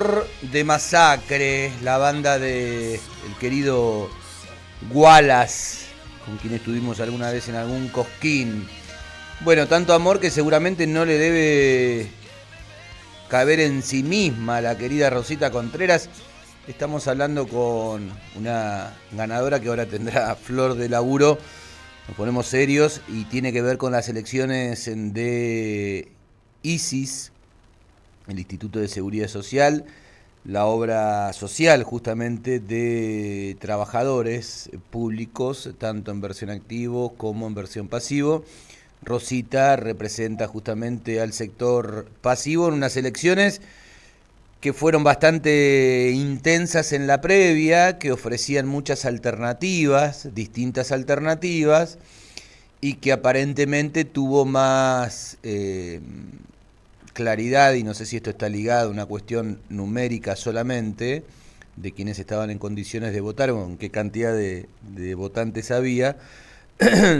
De Masacre, la banda de el querido Wallace, con quien estuvimos alguna vez en algún cosquín. Bueno, tanto amor que seguramente no le debe caber en sí misma a la querida Rosita Contreras. Estamos hablando con una ganadora que ahora tendrá flor de laburo. Nos ponemos serios y tiene que ver con las elecciones de ISIS, el Instituto de Seguridad Social, la obra social justamente de trabajadores públicos, tanto en versión activo como en versión pasivo. Rosita representa justamente al sector pasivo en unas elecciones que fueron bastante intensas en la previa, que ofrecían muchas alternativas, distintas alternativas, y que aparentemente tuvo más claridad, y no sé si esto está ligado a una cuestión numérica solamente, de quienes estaban en condiciones de votar, o en qué cantidad de votantes había,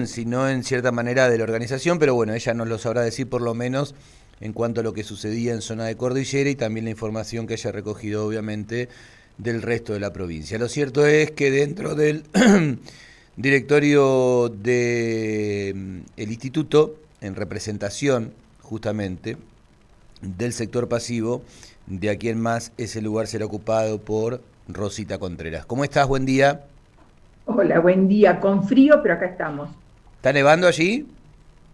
sino en cierta manera de la organización, pero bueno, ella nos lo sabrá decir por lo menos en cuanto a lo que sucedía en zona de cordillera y también la información que haya recogido obviamente del resto de la provincia. Lo cierto es que dentro del directorio del instituto, en representación justamente del sector pasivo, de aquí en más ese lugar será ocupado por Rosita Contreras. ¿Cómo estás? Buen día. Hola, buen día. Con frío, pero acá estamos. ¿Está nevando allí?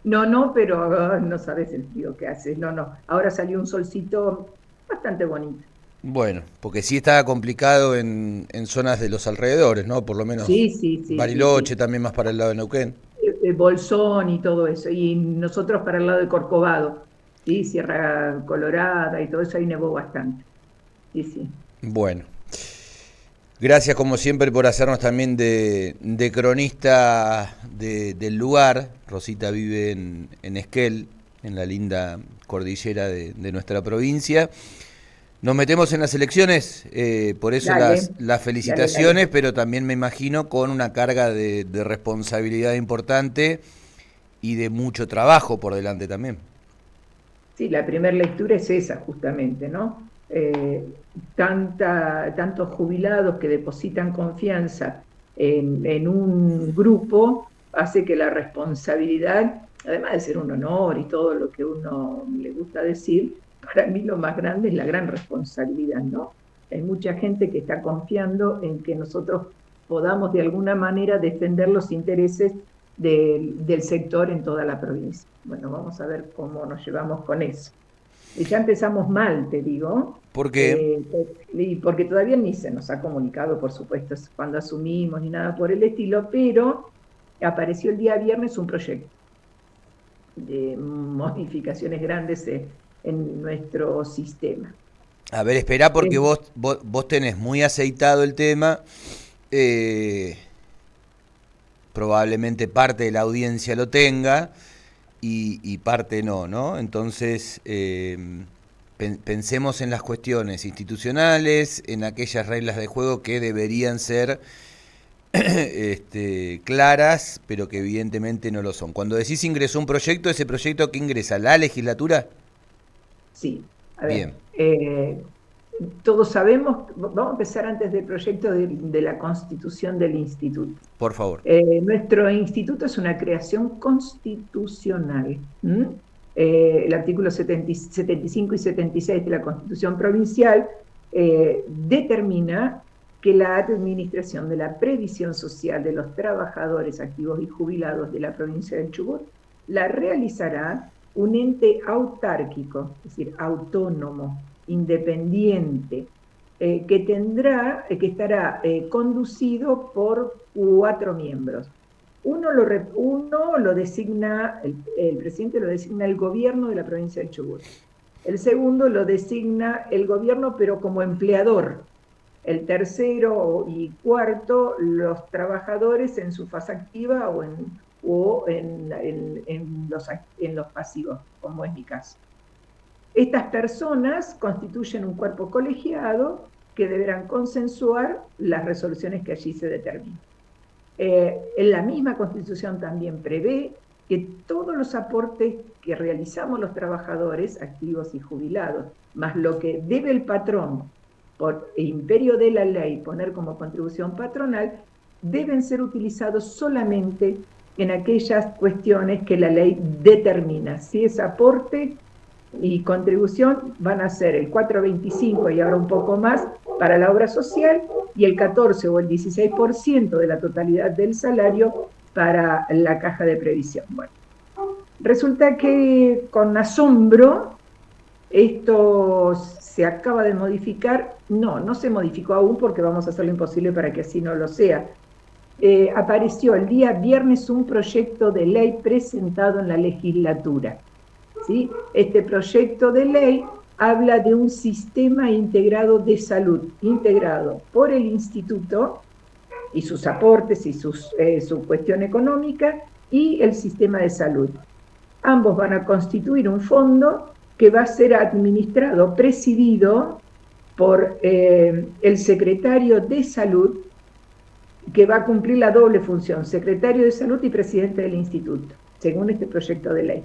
No, no, pero no sabes el frío que hace. No, no. Ahora salió un solcito bastante bonito. Bueno, porque sí está complicado en zonas de los alrededores, ¿no? Por lo menos Sí, sí, sí, sí, Bariloche, sí. también más para el lado de Neuquén. Bolsón y todo eso. Y nosotros para el lado de Corcovado, ¿sí? Sierra Colorada y todo eso, ahí nevó bastante. Sí, sí. Bueno, gracias como siempre por hacernos también de cronista del lugar. Rosita vive en Esquel, en la linda cordillera de nuestra provincia. Nos metemos en las elecciones, por eso Dale, las dale, felicitaciones, dale. pero también me imagino con una carga de responsabilidad importante y de mucho trabajo por delante también. Sí, la primera lectura es esa, justamente, ¿no? Tantos jubilados que depositan confianza en un grupo hace que la responsabilidad, además de ser un honor y todo lo que uno le gusta decir, para mí lo más grande es la gran responsabilidad, ¿no? Hay mucha gente que está confiando en que nosotros podamos de alguna manera defender los intereses del sector en toda la provincia. Bueno, vamos a ver cómo nos llevamos con eso. Ya empezamos mal, te digo, Porque, eh, y porque todavía ni se nos ha comunicado, por supuesto, cuando asumimos ni nada por el estilo, pero apareció el día viernes un proyecto de modificaciones grandes en nuestro sistema. a ver, esperá porque Eh, vos tenés muy aceitado el tema, eh, probablemente parte de la audiencia lo tenga y parte no, ¿no? Entonces, pensemos en las cuestiones institucionales, en aquellas reglas de juego que deberían ser claras, pero que evidentemente no lo son. Cuando decís ingresó un proyecto, ¿ese proyecto que ingresa? ¿La legislatura? sí, a Bien, ver, todos sabemos, vamos a empezar antes del proyecto de la constitución del instituto. por favor. Nuestro instituto es una creación constitucional. El artículo 75 y 76 de la Constitución Provincial determina que la administración de la previsión social de los trabajadores activos y jubilados de la provincia del Chubut la realizará un ente autárquico, es decir, autónomo, independiente, que estará conducido por 4 miembros. Uno lo designa, el presidente lo designa el gobierno de la provincia de Chubut. El segundo lo designa el gobierno, pero como empleador. El tercero y cuarto, los trabajadores en su fase activa o en los pasivos, como es mi caso. Estas personas constituyen un cuerpo colegiado que deberán consensuar las resoluciones que allí se determinen. En la misma Constitución también prevé que todos los aportes que realizamos los trabajadores activos y jubilados, más lo que debe el patrón por imperio de la ley poner como contribución patronal, deben ser utilizados solamente en aquellas cuestiones que la ley determina. Si es aporte y contribución, van a ser el 4,25 y ahora un poco más para la obra social, y el 14 o el 16% de la totalidad del salario para la caja de previsión. Bueno, resulta que con asombro esto se acaba de modificar. No se modificó aún porque vamos a hacer lo imposible para que así no lo sea. Apareció el día viernes un proyecto de ley presentado en la legislatura, ¿sí? Este proyecto de ley habla de un sistema integrado de salud, integrado por el instituto y sus aportes y su cuestión económica, y el sistema de salud. Ambos van a constituir un fondo que va a ser administrado, presidido por el secretario de salud, que va a cumplir la doble función, secretario de salud y presidente del instituto, según este proyecto de ley,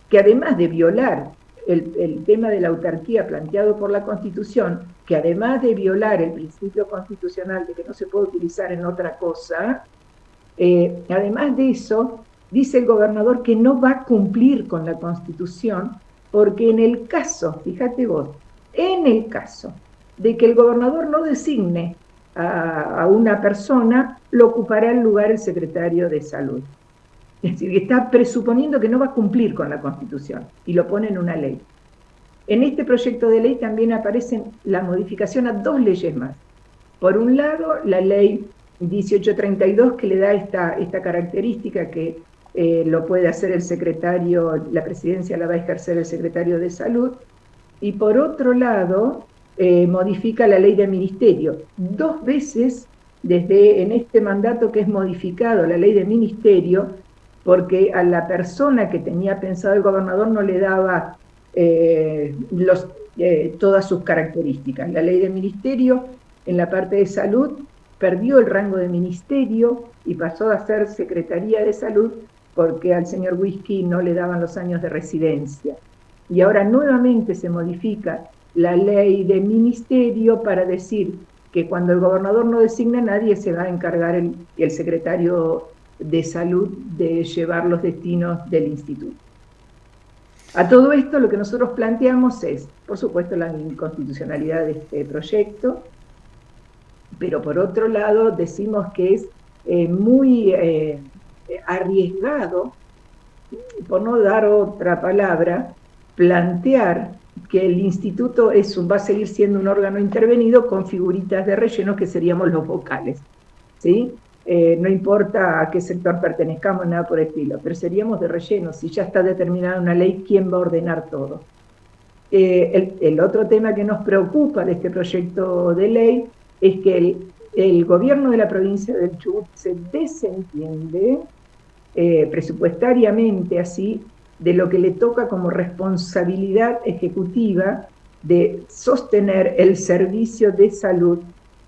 que además de violar el tema de la autarquía planteado por la Constitución, que además de violar el principio constitucional de que no se puede utilizar en otra cosa, además de eso, dice el gobernador que no va a cumplir con la Constitución, porque en el caso, fíjate vos, en el caso de que el gobernador no designe a una persona, lo ocupará el lugar el secretario de salud. Es decir, que está presuponiendo que no va a cumplir con la Constitución y lo pone en una ley. En este proyecto de ley también aparecen la modificación a 2 leyes más. Por un lado, la ley 1832, que le da esta característica que lo puede hacer el secretario, la presidencia la va a ejercer el secretario de salud, y por otro lado, modifica la ley de ministerio. 2 veces desde en este mandato que es modificado la ley de ministerio, porque a la persona que tenía pensado el gobernador no le daba todas sus características. La ley de ministerio en la parte de salud perdió el rango de ministerio y pasó a ser Secretaría de Salud, porque al señor Whisky no le daban los años de residencia. Y ahora nuevamente se modifica la ley de ministerio para decir que cuando el gobernador no designa a nadie, se va a encargar el secretario de salud de llevar los destinos del instituto. A todo esto lo que nosotros planteamos es, por supuesto, la inconstitucionalidad de este proyecto, pero por otro lado decimos que es muy arriesgado, por no dar otra palabra, plantear que el instituto va a seguir siendo un órgano intervenido con figuritas de relleno que seríamos los vocales, ¿sí? No importa a qué sector pertenezcamos, nada por el estilo, pero seríamos de relleno. Si ya está determinada una ley, ¿quién va a ordenar todo? El otro tema que nos preocupa de este proyecto de ley es que el gobierno de la provincia del Chubut se desentiende presupuestariamente así de lo que le toca como responsabilidad ejecutiva de sostener el servicio de salud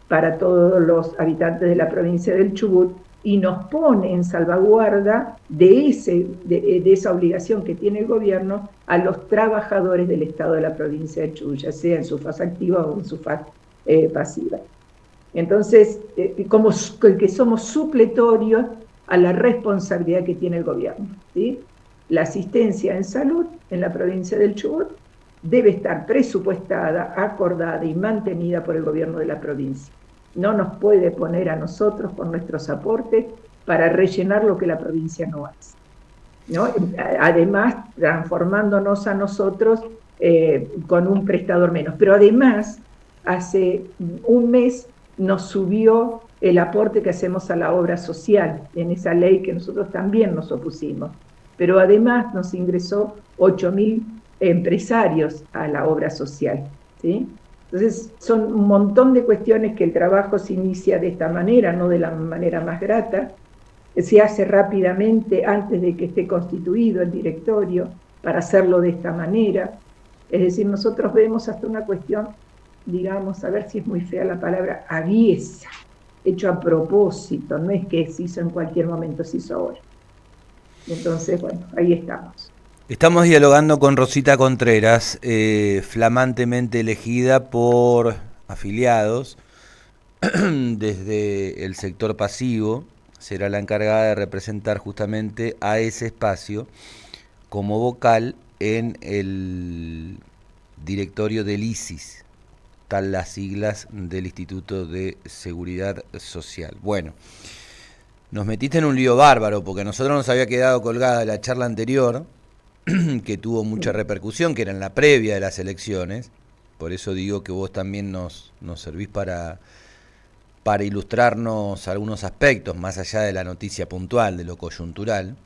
para todos los habitantes de la provincia del Chubut, y nos pone en salvaguarda de esa obligación que tiene el gobierno a los trabajadores del Estado de la provincia del Chubut, ya sea en su fase activa o en su fase pasiva. Entonces, como que somos supletorios a la responsabilidad que tiene el gobierno, ¿sí? La asistencia en salud en la provincia del Chubut debe estar presupuestada, acordada y mantenida por el gobierno de la provincia. No nos puede poner a nosotros con nuestros aportes para rellenar lo que la provincia no hace, ¿no? Además, transformándonos a nosotros con un prestador menos. Pero además, hace un mes nos subió el aporte que hacemos a la obra social, en esa ley que nosotros también nos opusimos. Pero además nos ingresó 8.000 empresarios a la obra social, ¿sí? Entonces son un montón de cuestiones que el trabajo se inicia de esta manera, no de la manera más grata, se hace rápidamente antes de que esté constituido el directorio para hacerlo de esta manera. Es decir, nosotros vemos hasta una cuestión, digamos, a ver si es muy fea la palabra, aviesa, hecho a propósito, no es que se hizo en cualquier momento, se hizo ahora. Entonces, bueno, ahí estamos. Estamos dialogando con Rosita Contreras, flamantemente elegida por afiliados, desde el sector pasivo, será la encargada de representar justamente a ese espacio como vocal en el directorio del ISIS, tal las siglas del Instituto de Seguridad Social. Bueno, nos metiste en un lío bárbaro, porque a nosotros nos había quedado colgada la charla anterior, que tuvo mucha repercusión, que era en la previa de las elecciones. Por eso digo que vos también nos servís para ilustrarnos algunos aspectos, más allá de la noticia puntual, de lo coyuntural.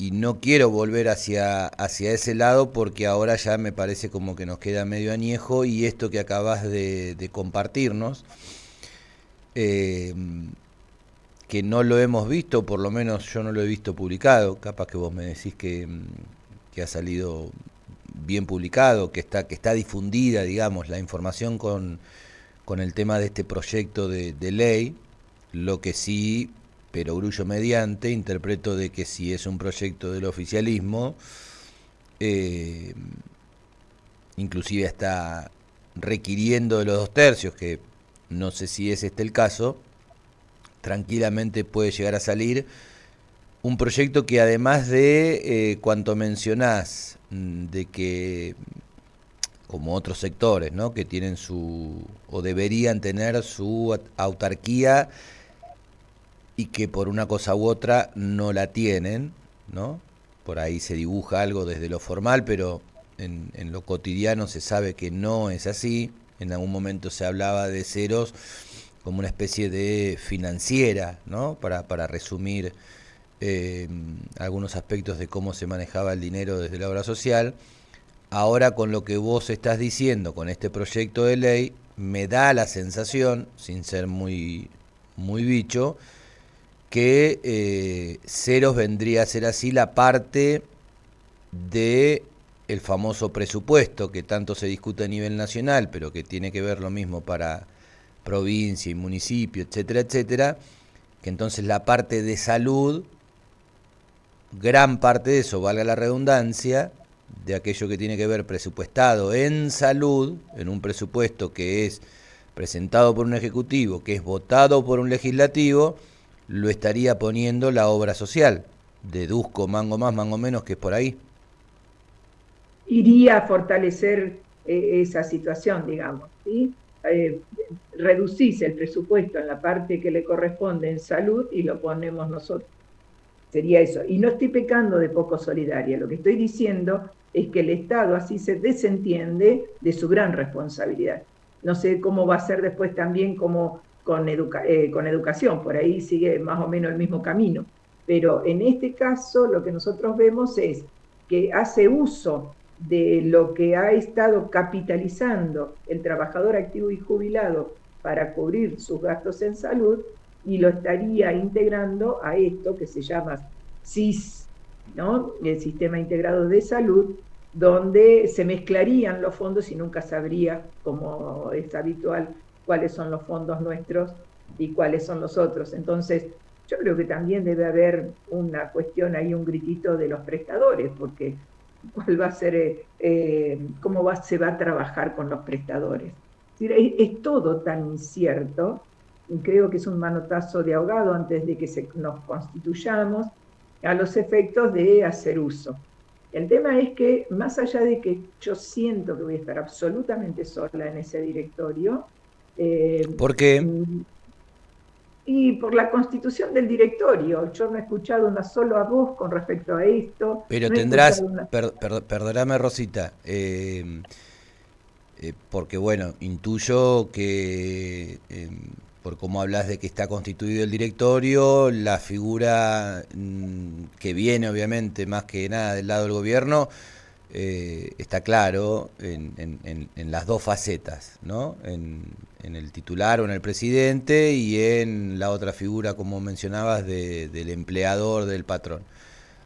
Y no quiero volver hacia ese lado, porque ahora ya me parece como que nos queda medio añejo, y esto que acabas de compartirnos, que no lo hemos visto, por lo menos yo no lo he visto publicado, capaz que vos me decís que ha salido bien publicado, que está difundida, digamos, la información con el tema de este proyecto de ley. Lo que sí, pero grullo mediante, interpreto de que si es un proyecto del oficialismo, inclusive está requiriendo de los 2/3, que no sé si es este el caso, tranquilamente puede llegar a salir un proyecto que, además de cuanto mencionás, de que, como otros sectores, ¿no?, que tienen o deberían tener su autarquía, y que por una cosa u otra no la tienen, ¿no? Por ahí se dibuja algo desde lo formal, pero en lo cotidiano se sabe que no es así. En algún momento se hablaba de ceros como una especie de financiera, ¿no?, para resumir algunos aspectos de cómo se manejaba el dinero desde la obra social. Ahora, con lo que vos estás diciendo, con este proyecto de ley, me da la sensación, sin ser muy bicho, que ceros vendría a ser así la parte de el famoso presupuesto que tanto se discute a nivel nacional, pero que tiene que ver lo mismo para provincia y municipio, etcétera, etcétera, que entonces la parte de salud, gran parte de eso, valga la redundancia, de aquello que tiene que ver presupuestado en salud, en un presupuesto que es presentado por un ejecutivo, que es votado por un legislativo, lo estaría poniendo la obra social. Deduzco, mango más, mango menos, que es por ahí. Iría a fortalecer esa situación, digamos, ¿sí? Reducís el presupuesto en la parte que le corresponde en salud y lo ponemos nosotros. Sería eso. Y no estoy pecando de poco solidaria. Lo que estoy diciendo es que el Estado así se desentiende de su gran responsabilidad. No sé cómo va a ser después también como con educación, por ahí sigue más o menos el mismo camino. Pero en este caso lo que nosotros vemos es que hace uso de lo que ha estado capitalizando el trabajador activo y jubilado para cubrir sus gastos en salud, y lo estaría integrando a esto que se llama SIS, ¿no?, el Sistema Integrado de Salud, donde se mezclarían los fondos y nunca sabría, como es habitual, cuáles son los fondos nuestros y cuáles son los otros. Entonces, yo creo que también debe haber una cuestión ahí, un gritito de los prestadores, porque cuál va a ser, cómo se va a trabajar con los prestadores. Es todo tan incierto. Creo que es un manotazo de ahogado antes de que nos constituyamos, a los efectos de hacer uso. El tema es que, más allá de que yo siento que voy a estar absolutamente sola en ese directorio, ¿por qué? Y por la constitución del directorio. Yo no he escuchado una sola voz con respecto a esto. Pero no tendrás, perdóname, Rosita, porque bueno, intuyo que por cómo hablas de que está constituido el directorio, la figura que viene obviamente más que nada del lado del gobierno, está claro en las dos facetas, ¿no? En el titular o en el presidente, y en la otra figura, como mencionabas, del empleador, del patrón.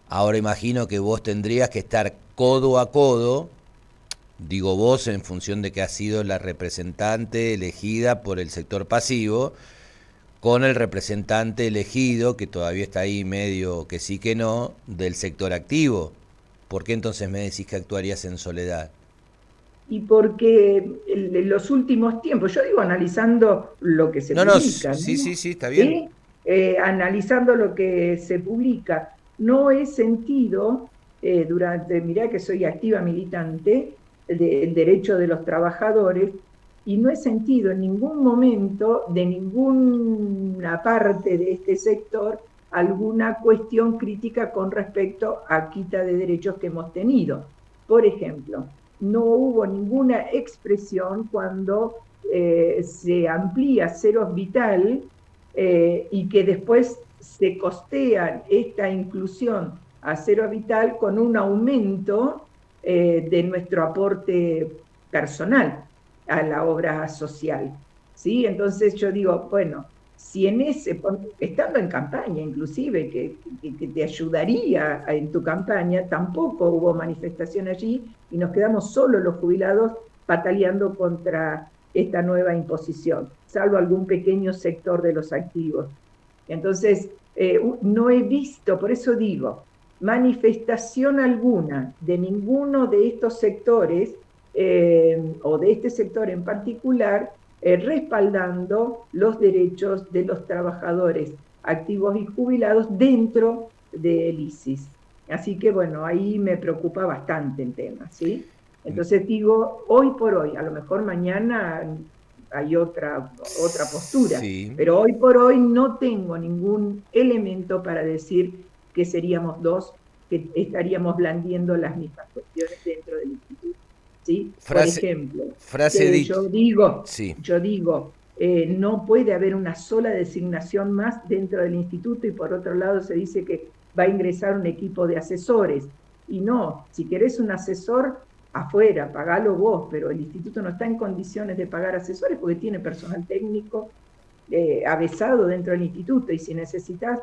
Ahora imagino que vos tendrías que estar codo a codo, digo vos en función de que has sido la representante elegida por el sector pasivo, con el representante elegido, que todavía está ahí medio que sí que no, del sector activo. ¿Por qué entonces me decís que actuarías en soledad? y porque en los últimos tiempos, yo digo analizando lo que se publica, sí, ¿no? sí, sí, está bien. ¿Sí? Analizando lo que se publica, no he sentido, mirá que soy activa militante del derecho de los trabajadores, y no he sentido en ningún momento de ninguna parte de este sector alguna cuestión crítica con respecto a quita de derechos que hemos tenido. Por ejemplo, no hubo ninguna expresión cuando se amplía Ceros Vital y que después se costean esta inclusión a Ceros Vital con un aumento de nuestro aporte personal a la obra social. ¿Sí? Entonces yo digo, bueno, si en estando en campaña inclusive, que te ayudaría en tu campaña, tampoco hubo manifestación allí y nos quedamos solo los jubilados pataleando contra esta nueva imposición, salvo algún pequeño sector de los activos. Entonces, no he visto, por eso digo, manifestación alguna de ninguno de estos sectores o de este sector en particular respaldando los derechos de los trabajadores activos y jubilados dentro del ISIS. Así que bueno, ahí me preocupa bastante el tema, ¿sí? Entonces digo, hoy por hoy, a lo mejor mañana hay otra postura, Sí. pero hoy por hoy no tengo ningún elemento para decir que seríamos dos, que estaríamos blandiendo las mismas cuestiones dentro del instituto. ¿Sí? Por ejemplo, yo digo, sí. no puede haber una sola designación más dentro del instituto, y por otro lado se dice que va a ingresar un equipo de asesores. Y no, si querés un asesor, afuera, pagalo vos, pero el instituto no está en condiciones de pagar asesores porque tiene personal técnico avesado dentro del instituto, y si necesitas,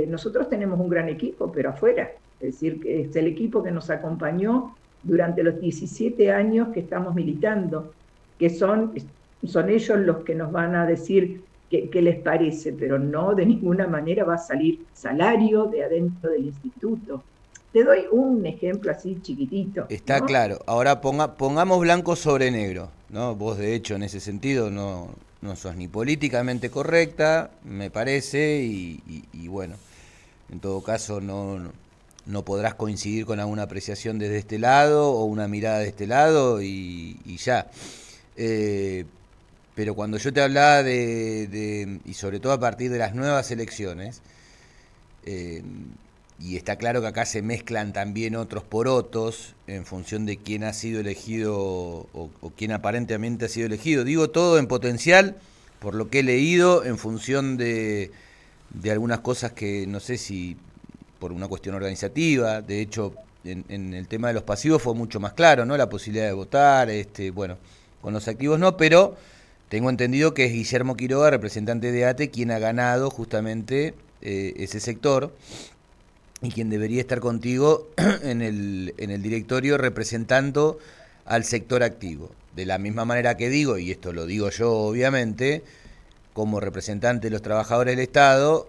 nosotros tenemos un gran equipo, pero afuera, es decir, que es el equipo que nos acompañó durante los 17 años que estamos militando, que son ellos los que nos van a decir qué les parece, pero no de ninguna manera va a salir salario de adentro del instituto. Te doy un ejemplo así chiquitito. Está, ¿no? Claro. Ahora pongamos blanco sobre negro, ¿no? Vos, de hecho, en ese sentido no sos ni políticamente correcta, me parece, y bueno, en todo caso no podrás coincidir con alguna apreciación desde este lado o una mirada de este lado y ya. Pero cuando yo te hablaba y sobre todo a partir de las nuevas elecciones, y está claro que acá se mezclan también otros porotos en función de quién ha sido elegido o quién aparentemente ha sido elegido. Digo todo en potencial, por lo que he leído, en función de algunas cosas que no sé si por una cuestión organizativa. De hecho, en el tema de los pasivos fue mucho más claro, ¿no? La posibilidad de votar, bueno, con los activos no, pero tengo entendido que es Guillermo Quiroga, representante de ATE, quien ha ganado justamente ese sector y quien debería estar contigo en el directorio representando al sector activo. De la misma manera que digo, y esto lo digo yo obviamente, como representante de los trabajadores del Estado,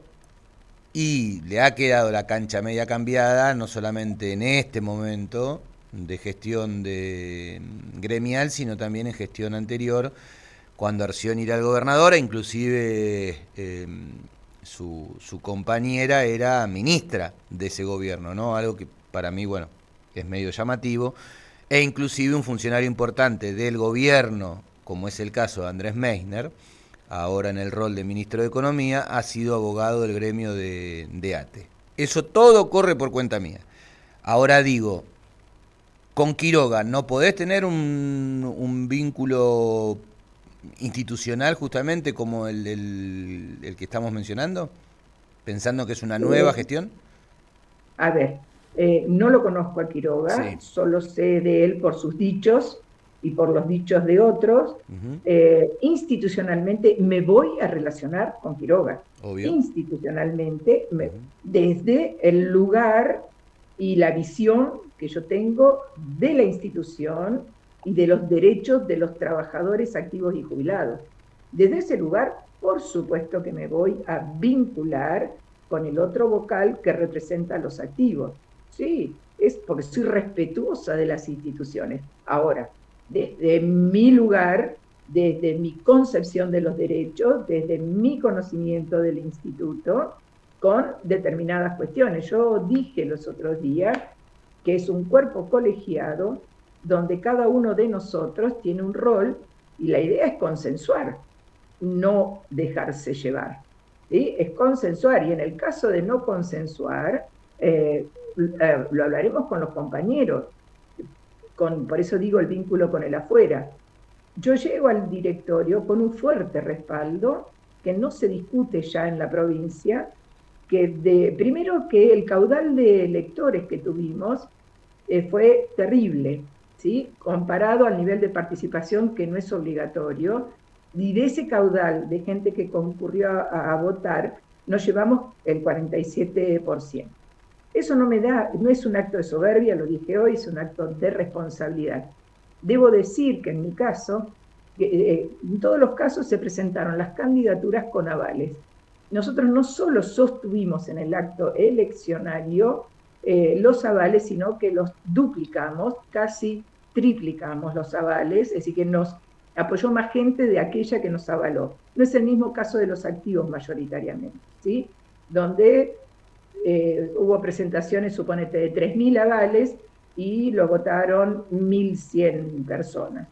y le ha quedado la cancha media cambiada, no solamente en este momento de gestión gremial, sino también en gestión anterior, cuando Arcioni era el gobernador, e inclusive su compañera era ministra de ese gobierno, ¿no? Algo que para mí, bueno, es medio llamativo, e inclusive un funcionario importante del gobierno, como es el caso de Andrés Meissner, ahora en el rol de ministro de Economía, ha sido abogado del gremio de ATE. Eso todo corre por cuenta mía. Ahora digo, con Quiroga no podés tener un vínculo institucional justamente como el que estamos mencionando, pensando que es una nueva gestión. A ver, no lo conozco a Quiroga, sí. Solo sé de él por sus dichos y por los dichos de otros. Institucionalmente me voy a relacionar con Quiroga. Obvio. Institucionalmente, desde el lugar y la visión que yo tengo de la institución y de los derechos de los trabajadores activos y jubilados. Desde ese lugar, por supuesto que me voy a vincular con el otro vocal que representa a los activos. Sí, es porque soy respetuosa de las instituciones. Ahora, desde mi lugar, desde mi concepción de los derechos, desde mi conocimiento del instituto, con determinadas cuestiones. Yo dije los otros días que es un cuerpo colegiado donde cada uno de nosotros tiene un rol y la idea es consensuar, no dejarse llevar. ¿Sí? Es consensuar, y en el caso de no consensuar, lo hablaremos con los compañeros, por eso digo el vínculo con el afuera. Yo llego al directorio con un fuerte respaldo que no se discute ya en la provincia, primero que el caudal de lectores que tuvimos fue terrible, ¿sí? Comparado al nivel de participación que no es obligatorio, y de ese caudal de gente que concurrió a votar, nos llevamos el 47%. Eso no es un acto de soberbia, lo dije hoy, es un acto de responsabilidad. Debo decir que en mi caso, en todos los casos se presentaron las candidaturas con avales. Nosotros no solo sostuvimos en el acto eleccionario los avales, sino que los duplicamos, casi triplicamos los avales, es decir, que nos apoyó más gente de aquella que nos avaló. No es el mismo caso de los activos mayoritariamente, ¿sí? Donde hubo presentaciones, suponete, de 3.000 avales y lo votaron 1.100 personas.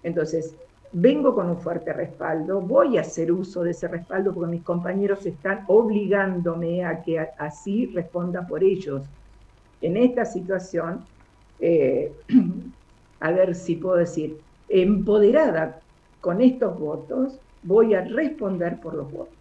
Entonces, vengo con un fuerte respaldo, voy a hacer uso de ese respaldo porque mis compañeros están obligándome a que así responda por ellos. En esta situación, a ver si puedo decir, empoderada con estos votos, voy a responder por los votos,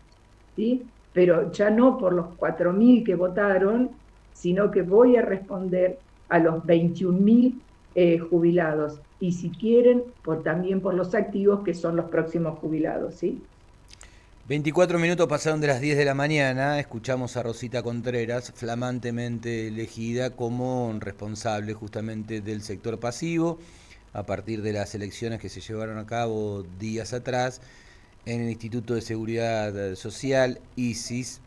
¿sí? Pero ya no por los 4.000 que votaron, sino que voy a responder a los 21.000 jubilados, y si quieren, también por los activos que son los próximos jubilados, ¿sí? 24 minutos pasaron de las 10 de la mañana, escuchamos a Rosita Contreras, flamantemente elegida como responsable justamente del sector pasivo, a partir de las elecciones que se llevaron a cabo días atrás en el Instituto de Seguridad Social, ISIS,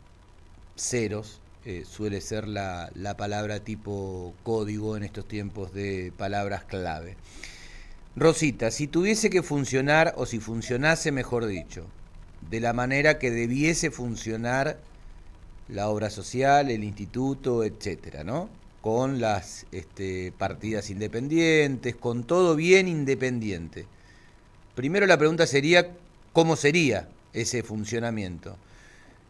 ceros, suele ser la palabra tipo código en estos tiempos de palabras clave. Rosita, si tuviese que funcionar, o si funcionase, mejor dicho, de la manera que debiese funcionar la obra social, el instituto, etcétera, ¿no? Con las partidas independientes, con todo bien independiente. Primero la pregunta sería, ¿cómo sería ese funcionamiento?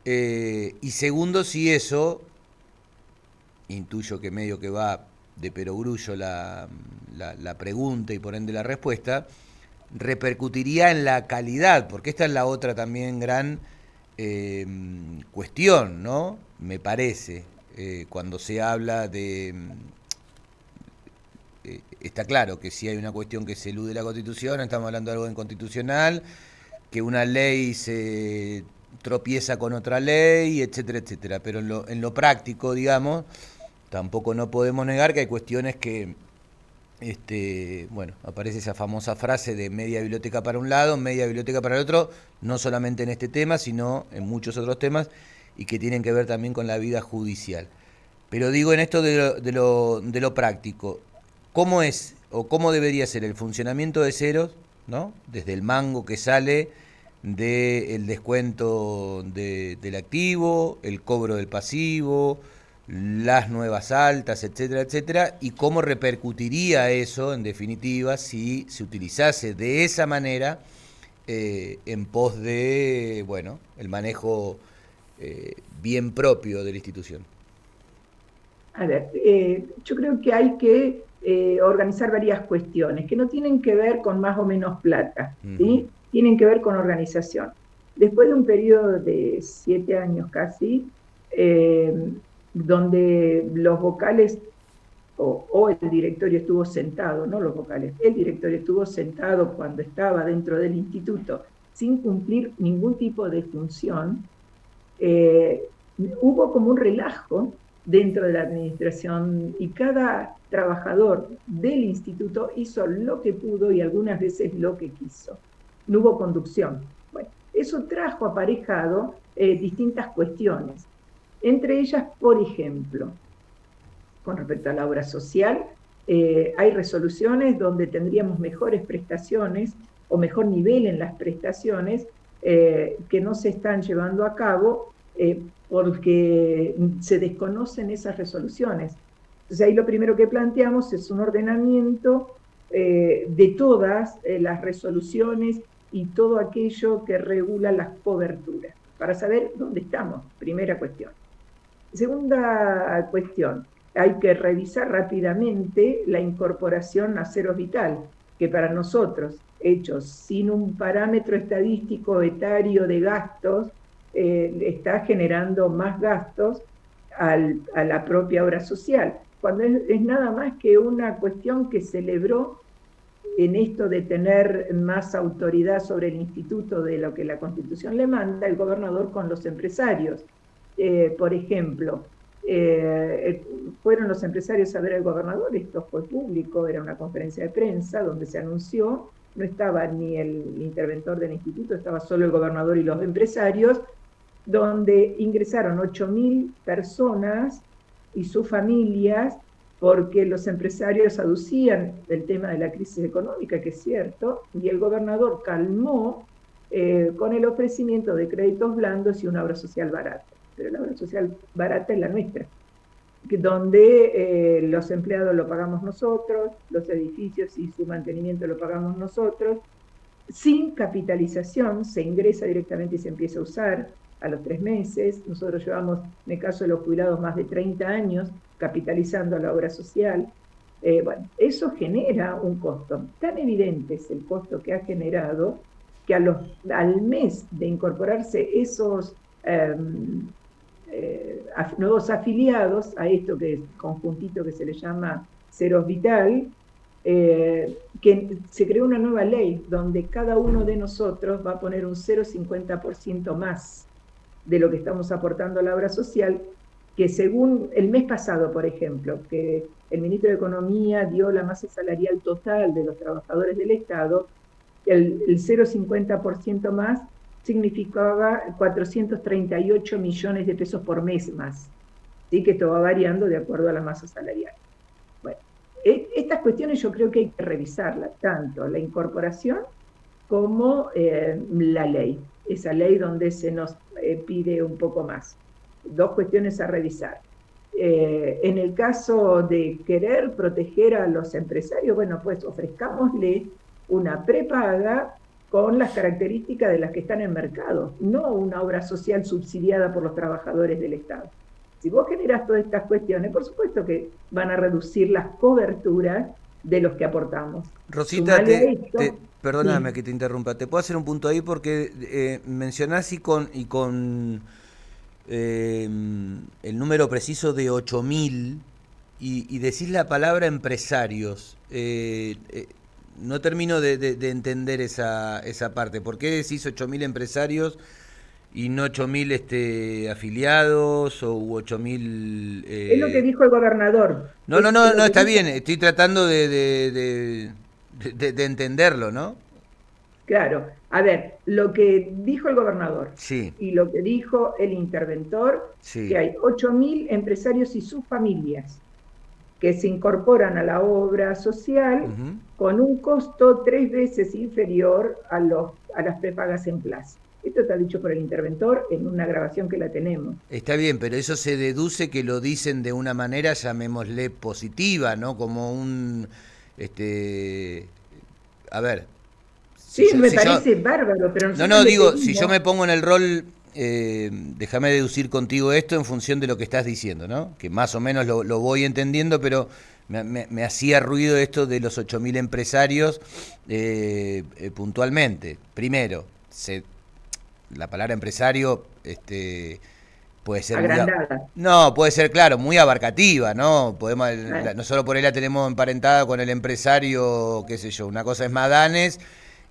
Y segundo, si eso, intuyo que medio que va de perogrullo la pregunta y por ende la respuesta, repercutiría en la calidad, porque esta es la otra también gran cuestión, ¿no? Me parece, cuando se habla de... está claro que si hay una cuestión que se elude la Constitución, estamos hablando de algo inconstitucional, que una ley se tropieza con otra ley, etcétera, etcétera. Pero en lo práctico, digamos, tampoco no podemos negar que hay cuestiones que, bueno, aparece esa famosa frase de media biblioteca para un lado, media biblioteca para el otro, no solamente en este tema, sino en muchos otros temas, y que tienen que ver también con la vida judicial. Pero digo, en esto de lo práctico, ¿cómo es o cómo debería ser el funcionamiento de ceros, ¿no? Desde el mango que sale del descuento del activo, el cobro del pasivo, las nuevas altas, etcétera, etcétera, y cómo repercutiría eso, en definitiva, si se utilizase de esa manera en pos de, bueno, el manejo bien propio de la institución. A ver, yo creo que hay que organizar varias cuestiones que no tienen que ver con más o menos plata, ¿sí? Tienen que ver con organización. Después de un periodo de 7 años casi, donde los vocales o el directorio estuvo sentado, no los vocales, el directorio estuvo sentado cuando estaba dentro del instituto sin cumplir ningún tipo de función, hubo como un relajo dentro de la administración y cada trabajador del instituto hizo lo que pudo y algunas veces lo que quiso. No hubo conducción. Bueno, eso trajo aparejado distintas cuestiones. Entre ellas, por ejemplo, con respecto a la obra social, Hay resoluciones donde tendríamos mejores prestaciones o mejor nivel en las prestaciones que no se están llevando a cabo porque se desconocen esas resoluciones. Entonces ahí lo primero que planteamos es un ordenamiento de todas las resoluciones y todo aquello que regula las coberturas, para saber dónde estamos, primera cuestión. Segunda cuestión, hay que revisar rápidamente la incorporación a Ceros Vital, que para nosotros, hechos sin un parámetro estadístico etario de gastos, está generando más gastos a la propia obra social, cuando es nada más que una cuestión que celebró en esto de tener más autoridad sobre el instituto de lo que la Constitución le manda, el gobernador con los empresarios. Por ejemplo, fueron los empresarios a ver al gobernador, esto fue público, era una conferencia de prensa donde se anunció, no estaba ni el interventor del instituto, estaba solo el gobernador y los empresarios, donde ingresaron 8.000 personas y sus familias, porque los empresarios aducían el tema de la crisis económica, que es cierto, y el gobernador calmó con el ofrecimiento de créditos blandos y una obra social barata. Pero la obra social barata es la nuestra, donde los empleados lo pagamos nosotros, los edificios y su mantenimiento lo pagamos nosotros, sin capitalización, se ingresa directamente y se empieza a usar a los 3 meses. Nosotros llevamos, en el caso de los jubilados, más de 30 años capitalizando la obra social. Bueno, eso genera un costo. Tan evidente es el costo que ha generado que al mes de incorporarse esos nuevos afiliados a esto que es conjuntito que se le llama Ceros Vital, que se creó una nueva ley donde cada uno de nosotros va a poner un 0,50% más de lo que estamos aportando a la obra social, que según el mes pasado, por ejemplo, que el ministro de Economía dio la masa salarial total de los trabajadores del Estado, el 0,50% más significaba 438 millones de pesos por mes más. ¿Sí? Que esto va variando de acuerdo a la masa salarial. Bueno, estas cuestiones yo creo que hay que revisarlas, tanto la incorporación como la ley. Esa ley donde se nos pide un poco más. 2 cuestiones a revisar. En el caso de querer proteger a los empresarios, bueno, pues ofrezcámosle una prepaga con las características de las que están en el mercado, no una obra social subsidiada por los trabajadores del Estado. Si vos generás todas estas cuestiones, por supuesto que van a reducir las coberturas de los que aportamos. Rosita, perdóname que te interrumpa, te puedo hacer un punto ahí porque mencionás y con el número preciso de 8.000 y decís la palabra empresarios. No termino de entender esa parte. ¿Por qué decís 8.000 empresarios y no 8.000 afiliados o 8.000? Es lo que dijo el gobernador. No, está bien. Estoy tratando de entenderlo, ¿no? Claro. A ver, lo que dijo el gobernador sí. Y lo que dijo el interventor, sí. Que hay 8.000 empresarios y sus familias que se incorporan a la obra social con un costo 3 veces inferior a las prepagas en plaza. Esto está dicho por el interventor en una grabación que la tenemos. Está bien, pero eso se deduce que lo dicen de una manera, llamémosle positiva, ¿no? Como un... a ver... Sí, me parece bárbaro, pero... digo, si yo me pongo en el rol... déjame deducir contigo esto en función de lo que estás diciendo, ¿no? Que más o menos lo voy entendiendo, pero me hacía ruido esto de los 8.000 empresarios puntualmente. Primero, la palabra empresario puede ser agrandada. Puede ser, claro, muy abarcativa, ¿no? Podemos, nosotros por ahí la tenemos emparentada con el empresario, qué sé yo, una cosa es Madanes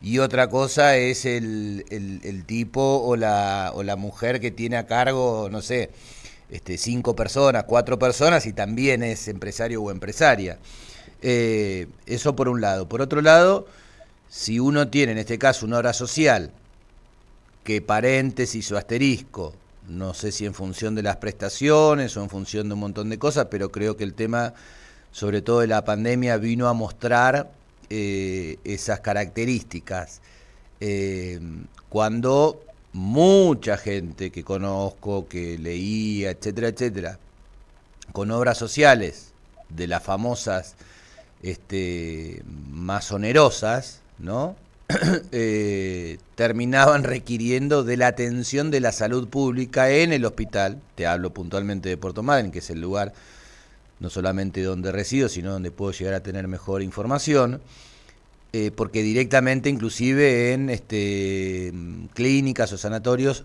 y otra cosa es el tipo o la mujer que tiene a cargo, no sé, 5 personas, 4 personas y también es empresario o empresaria. Eso por un lado. Por otro lado, si uno tiene en este caso una obra social, que paréntesis o asterisco, no sé si en función de las prestaciones o en función de un montón de cosas, pero creo que el tema sobre todo de la pandemia, vino a mostrar esas características. Cuando mucha gente que conozco, que leía, etcétera, etcétera, con obras sociales de las famosas más onerosas, ¿no? Terminaban requiriendo de la atención de la salud pública en el hospital. Te hablo puntualmente de Puerto Madryn, que es el lugar no solamente donde resido, sino donde puedo llegar a tener mejor información, porque directamente inclusive en clínicas o sanatorios,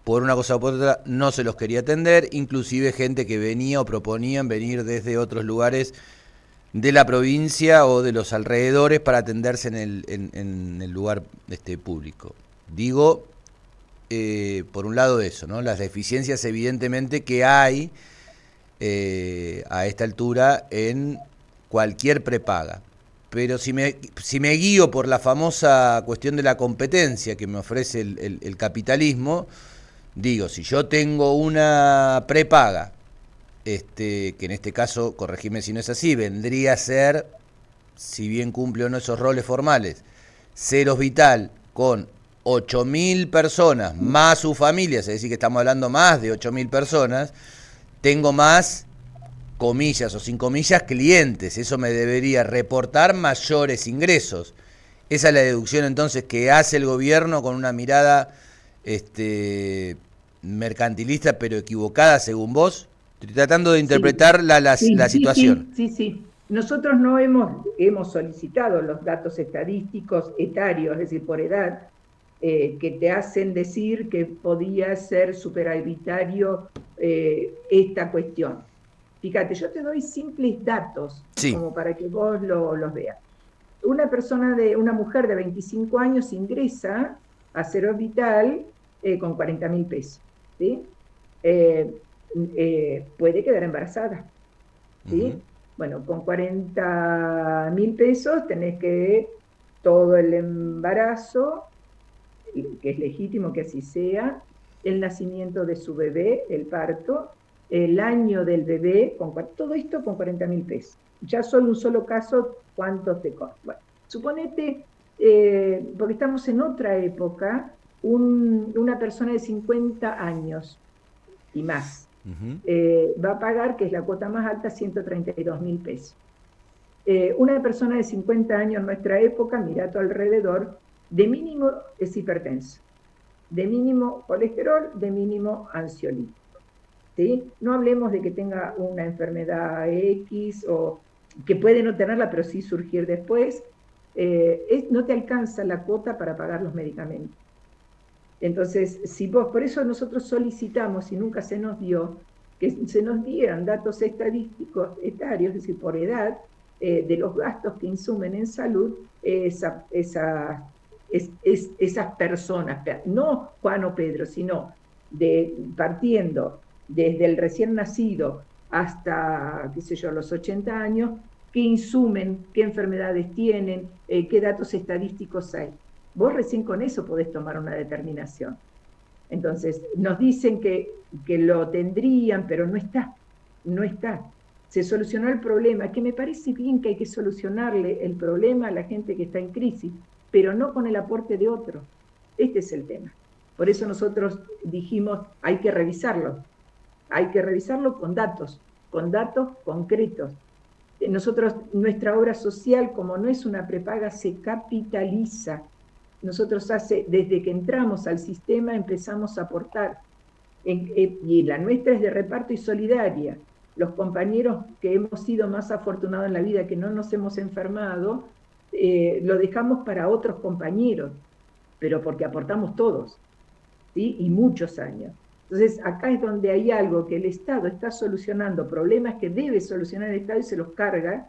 por una cosa o por otra, no se los quería atender, inclusive gente que venía o proponían venir desde otros lugares de la provincia o de los alrededores para atenderse en el lugar público. Digo, por un lado eso, ¿no? Las deficiencias evidentemente que hay a esta altura en cualquier prepaga. Pero si me guío por la famosa cuestión de la competencia que me ofrece el capitalismo, digo, si yo tengo una prepaga, que en este caso, corregime si no es así, vendría a ser, si bien cumple o no esos roles formales, ser hospital con 8.000 personas más sus familias, es decir, que estamos hablando más de 8.000 personas, tengo más, comillas o sin comillas, clientes. Eso me debería reportar mayores ingresos. Esa es la deducción entonces que hace el gobierno con una mirada mercantilista pero equivocada según vos. Estoy tratando de interpretar la situación. Sí. Nosotros no hemos solicitado los datos estadísticos etarios, es decir, por edad, que te hacen decir que podía ser superavitario esta cuestión. Fíjate, yo te doy simples datos, sí, como para que vos los veas. Una mujer de 25 años ingresa a Cero Vital con 40.000 pesos, ¿sí? Puede quedar embarazada, ¿sí? Bueno, con 40.000 pesos tenés que todo el embarazo, que es legítimo que así sea, el nacimiento de su bebé, el parto, el año del bebé, todo esto con 40.000 pesos. Ya solo un solo caso, ¿cuánto te cobra? Bueno, suponete, porque estamos en otra época, una persona de 50 años y más, va a pagar, que es la cuota más alta, 132.000 pesos. Una persona de 50 años en nuestra época, mira a tu alrededor, de mínimo es hipertenso, de mínimo colesterol, de mínimo ansiolítico, ¿sí? No hablemos de que tenga una enfermedad X o que puede no tenerla, pero sí surgir después. No te alcanza la cuota para pagar los medicamentos. Entonces, por eso nosotros solicitamos, y nunca se nos dio, que se nos dieran datos estadísticos etarios, es decir, por edad, de los gastos que insumen en salud esas personas, no Juan o Pedro, sino partiendo desde el recién nacido hasta, qué sé yo, los 80 años, qué insumen, qué enfermedades tienen, qué datos estadísticos hay. Vos recién con eso podés tomar una determinación. Entonces, nos dicen que lo tendrían, pero no está. Se solucionó el problema, que me parece bien que hay que solucionarle el problema a la gente que está en crisis, pero no con el aporte de otro. Este es el tema. Por eso nosotros dijimos, hay que revisarlo con datos concretos. Nuestra obra social, como no es una prepaga, se capitaliza. Nosotros desde que entramos al sistema empezamos a aportar, y la nuestra es de reparto y solidaria. Los compañeros que hemos sido más afortunados en la vida, que no nos hemos enfermado, lo dejamos para otros compañeros, pero porque aportamos todos, ¿sí? Y muchos años. Entonces, acá es donde hay algo que el Estado está solucionando, problemas que debe solucionar el Estado y se los carga,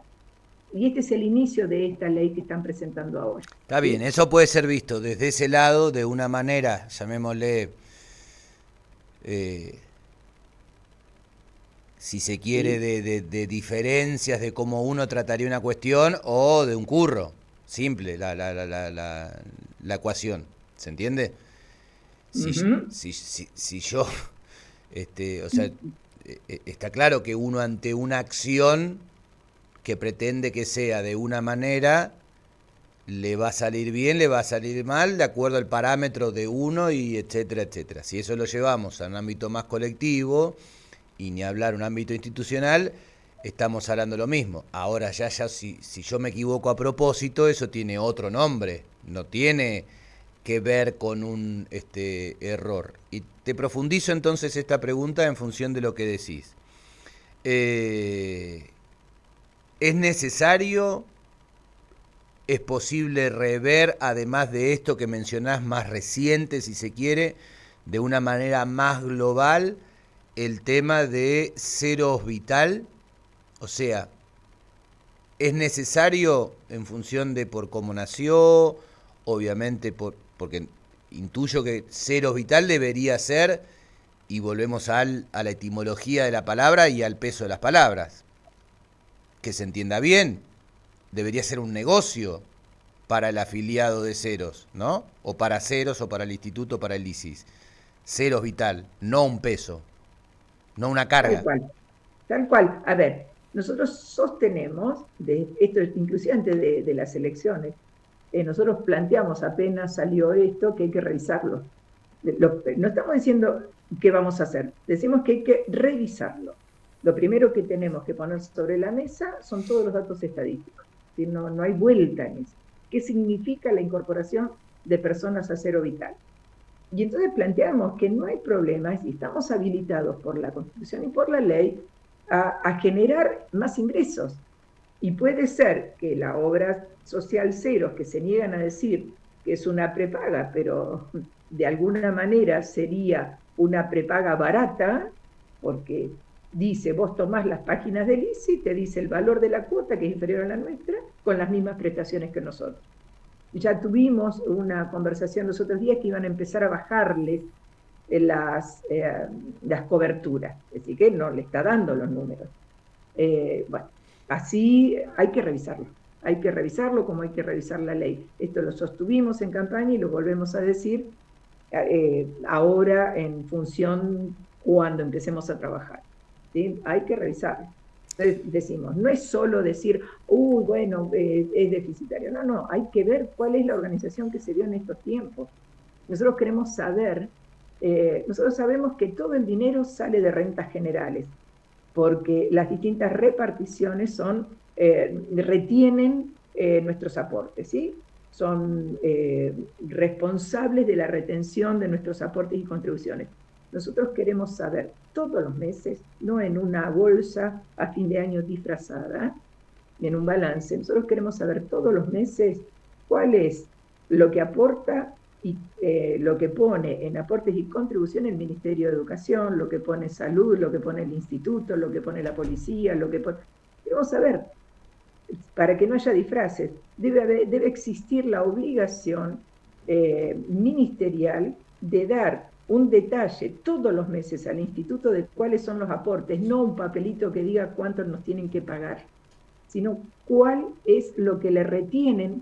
y este es el inicio de esta ley que están presentando ahora. Está bien, eso puede ser visto desde ese lado de una manera, llamémosle, si se quiere, de diferencias de cómo uno trataría una cuestión o de un curro, simple la ecuación, ¿se entiende? Si yo, o sea, está claro que uno ante una acción que pretende que sea de una manera, le va a salir bien, le va a salir mal, de acuerdo al parámetro de uno y etcétera, etcétera. Si eso lo llevamos a un ámbito más colectivo, y ni hablar un ámbito institucional, estamos hablando lo mismo. Ahora ya si yo me equivoco a propósito, eso tiene otro nombre, no tiene que ver con un error. Y te profundizo entonces esta pregunta en función de lo que decís. ¿Es necesario, es posible rever, además de esto que mencionás más reciente, si se quiere, de una manera más global, el tema de ceros vital? O sea, ¿es necesario en función de por cómo nació? Obviamente porque intuyo que ceros vital debería ser, y volvemos a la etimología de la palabra y al peso de las palabras, que se entienda bien, debería ser un negocio para el afiliado de Ceros, ¿no? O para Ceros, o para el instituto, para el ISIS. Ceros vital, no un peso, no una carga. Tal cual, tal cual. A ver, nosotros sostenemos, esto inclusive antes de las elecciones, nosotros planteamos apenas salió esto que hay que revisarlo. No estamos diciendo qué vamos a hacer, decimos que hay que revisarlo. Lo primero que tenemos que poner sobre la mesa son todos los datos estadísticos. No hay vuelta en eso. ¿Qué significa la incorporación de personas a cero vital? Y entonces planteamos que no hay problemas y estamos habilitados por la Constitución y por la ley a generar más ingresos. Y puede ser que la obra social Ceros, que se niegan a decir que es una prepaga, pero de alguna manera sería una prepaga barata, porque dice, vos tomás las páginas del ISI, te dice el valor de la cuota, que es inferior a la nuestra, con las mismas prestaciones que nosotros. Ya tuvimos una conversación los otros días que iban a empezar a bajarles las coberturas, es decir, que no le está dando los números. Bueno, así hay que revisarlo como hay que revisar la ley. Esto lo sostuvimos en campaña y lo volvemos a decir ahora en función cuando empecemos a trabajar, ¿sí? Hay que revisarlo. Entonces decimos, no es solo decir, bueno, es deficitario. No, hay que ver cuál es la organización que se dio en estos tiempos. Nosotros queremos saber, nosotros sabemos que todo el dinero sale de rentas generales, porque las distintas reparticiones retienen nuestros aportes, ¿sí? Son responsables de la retención de nuestros aportes y contribuciones. Nosotros queremos saber todos los meses, no en una bolsa a fin de año disfrazada, ni en un balance. Nosotros queremos saber todos los meses cuál es lo que aporta y lo que pone en aportes y contribuciones el Ministerio de Educación, lo que pone Salud, lo que pone el Instituto, lo que pone la Policía, lo que pone... Queremos saber, para que no haya disfraces, debe existir la obligación ministerial de dar un detalle todos los meses al instituto de cuáles son los aportes, no un papelito que diga cuántos nos tienen que pagar, sino cuál es lo que le retienen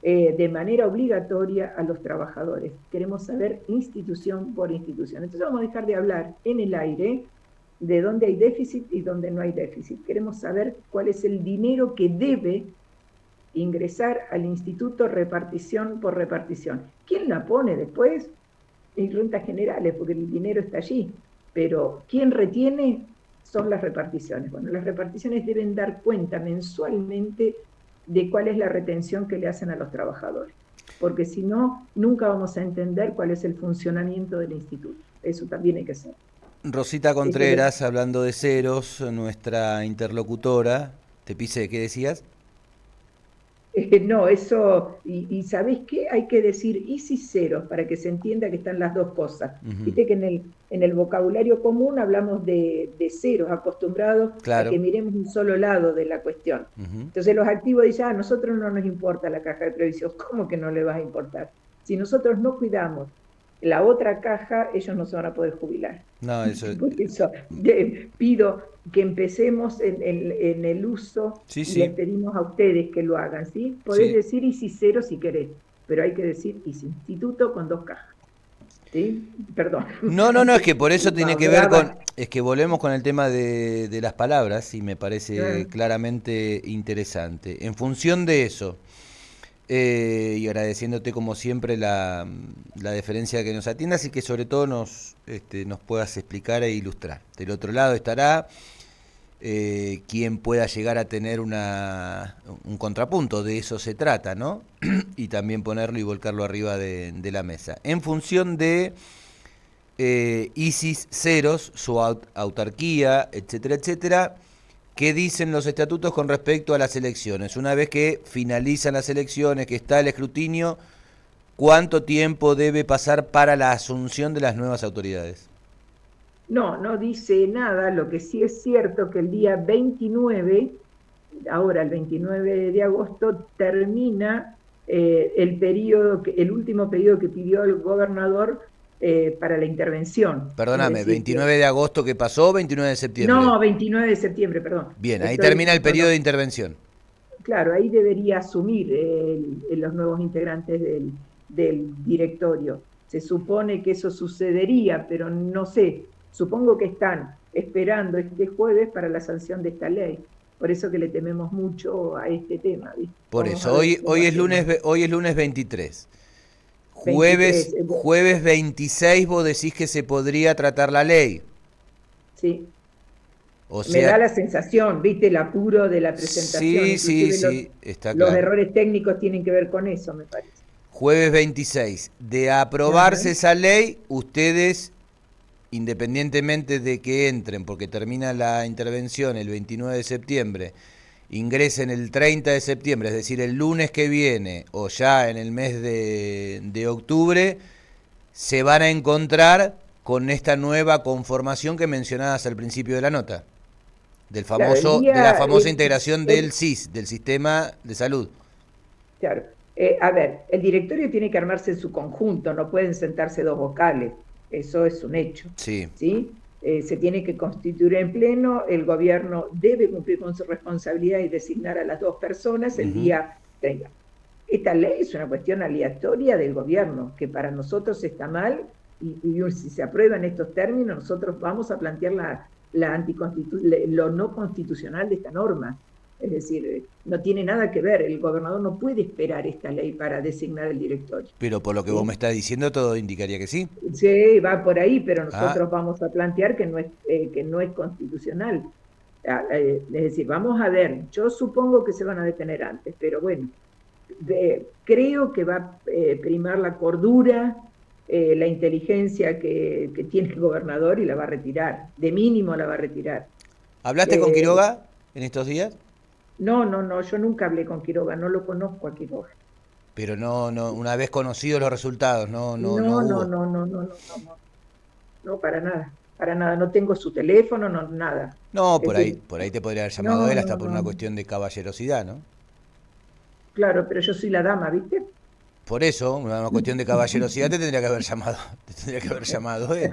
de manera obligatoria a los trabajadores. Queremos saber institución por institución. Entonces vamos a dejar de hablar en el aire de dónde hay déficit y dónde no hay déficit. Queremos saber cuál es el dinero que debe ingresar al instituto repartición por repartición. ¿Quién la pone después? En rentas generales, porque el dinero está allí, pero ¿quién retiene? Son las reparticiones. Bueno, las reparticiones deben dar cuenta mensualmente de cuál es la retención que le hacen a los trabajadores, porque si no, nunca vamos a entender cuál es el funcionamiento del instituto. Eso también hay que hacer. Rosita Contreras, hablando de Ceros, nuestra interlocutora, te pisé, ¿qué decías? No, eso, y ¿sabés qué? Hay que decir ISIS ceros para que se entienda que están las dos cosas. Viste que en el vocabulario común hablamos de ceros, acostumbrados a que miremos un solo lado de la cuestión. Entonces los activos dicen, a nosotros no nos importa la caja de previsión. ¿Cómo que no le va a importar? Si nosotros no cuidamos la otra caja, ellos no se van a poder jubilar. No, eso... Por eso pido que empecemos en el uso, y les pedimos a ustedes que lo hagan, ¿sí? Podés decir ISIS cero si querés, pero hay que decir ISIS instituto con dos cajas. ¿Sí? Perdón. No, es que por eso tiene que ver Hablaba. es que volvemos con el tema de las palabras y me parece Claro. claramente interesante. En función de eso, y agradeciéndote como siempre la deferencia que nos atiendas y que sobre todo nos puedas explicar e ilustrar. Del otro lado estará quien pueda llegar a tener un contrapunto, de eso se trata, ¿no? Y también ponerlo y volcarlo arriba de la mesa. En función de ISIS ceros, su autarquía, etcétera, etcétera, ¿qué dicen los estatutos con respecto a las elecciones? Una vez que finalizan las elecciones, que está el escrutinio, ¿cuánto tiempo debe pasar para la asunción de las nuevas autoridades? No, no dice nada. Lo que sí es cierto que el día 29, ahora el 29 de agosto, termina el último periodo que pidió el gobernador para la intervención. Es Perdóname, decir, que 29 de agosto que pasó, o 29 de septiembre. no, 29 de septiembre, perdón. Bien, ahí Estoy, termina el no, periodo no, de intervención. claro, ahí debería asumir los nuevos integrantes del directorio. Se supone que eso sucedería, pero no sé. Supongo que están esperando este jueves para la sanción de esta ley. Por eso que le tememos mucho a este tema, ¿viste? Por Vamos a eso, ver hoy, cómo hoy es hacemos. lunes, hoy es lunes 23. 23, Jueves 26 vos decís que se podría tratar la ley. sí. O Me da sea, la sensación, ¿viste? El apuro de la presentación. sí, Inclusive sí, está los claro. errores técnicos tienen que ver con eso, me parece. Jueves 26. De Ajá. aprobarse esa ley, ustedes, independientemente de que entren, porque termina la intervención el 29 de septiembre, ingresen el 30 de septiembre, es decir, el lunes que viene o ya en el mes de octubre, se van a encontrar con esta nueva conformación que mencionabas al principio de la nota, Claro, de la famosa integración del el, SIS, del sistema de salud. claro. A ver, el directorio tiene que armarse en su conjunto, no pueden sentarse dos vocales, eso es un hecho, Sí. ¿sí? Se tiene que constituir en pleno, el gobierno debe cumplir con su responsabilidad y designar a las dos personas el Ujú. día 30. Esta ley es una cuestión aleatoria del gobierno, que para nosotros está mal, y si se aprueban estos términos, nosotros vamos a plantear lo no constitucional de esta norma. Es decir, no tiene nada que ver, el gobernador no puede esperar esta ley para designar el directorio. Pero por lo que vos me ¿Sí? estás diciendo, todo indicaría que sí. Sí, va por ahí, pero Ah, nosotros vamos a plantear que no es constitucional. Es decir, vamos a ver, yo supongo que se van a detener antes, pero bueno, creo que va a primar la cordura, la inteligencia que tiene el gobernador y la va a retirar, de mínimo la va a retirar. ¿hablaste con Eh, Quiroga en estos días? no, yo nunca hablé con Quiroga, no lo conozco a Quiroga. Pero no, una vez conocidos los resultados, no No, no, hubo. no, no, no, no, no, no, no, para nada, no tengo su teléfono, no, nada. No, Es decir, por ahí te podría haber llamado no, él hasta no, por una no, cuestión de caballerosidad, ¿no? claro, pero yo soy la dama, ¿viste? Por eso, una cuestión de caballerosidad te tendría que haber llamado, te tendría que haber llamado él.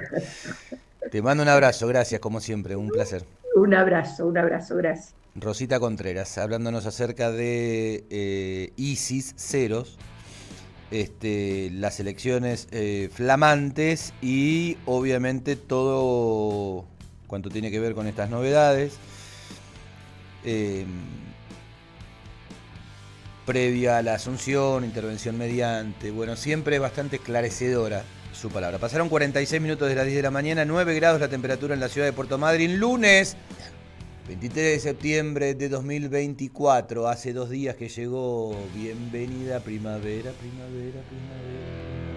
Te mando un abrazo, gracias como siempre, un placer. Un abrazo, gracias. Rosita Contreras, hablándonos acerca de ISIS ceros, las elecciones flamantes y obviamente todo cuanto tiene que ver con estas novedades. eh, Previa a la asunción, intervención mediante, bueno, siempre es bastante esclarecedora su palabra. Pasaron 46 minutos de las 10 de la mañana, 9 grados la temperatura en la ciudad de Puerto Madryn, lunes 23 de septiembre de 2024, hace 2 días que llegó, bienvenida primavera, primavera, primavera.